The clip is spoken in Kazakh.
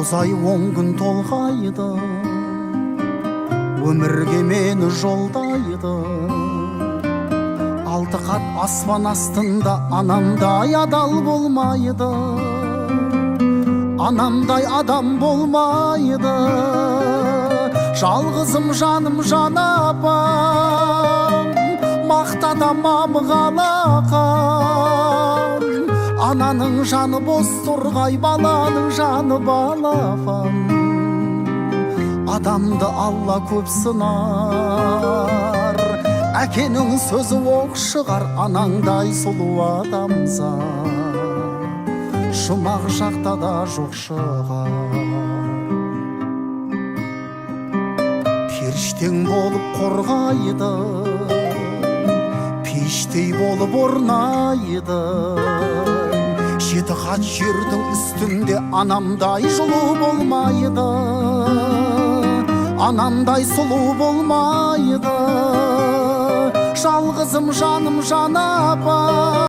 9 ай 10 күн толғайды, өмірге мені жолдайды. 6 қат аспан астында анамдай адал болмайды, анамдай адам болмайды. Жалғызым жаным жан апам, мақтада мамығалақан. Ананың жаны бос тұрғай, баланың жаны балапан. Адамды Алла көп сынар, әкенің сөзі оқ шығар. Анаңдай сұлу адамзат жұмақ жақта да жоқ шығар. Періштең болып қорғайды, пештей болып орнайды. 7 қат жердің үстінде анамдай жылу болмайды, анамдай сұлу болмайды. Жалғызым жаным жан апам.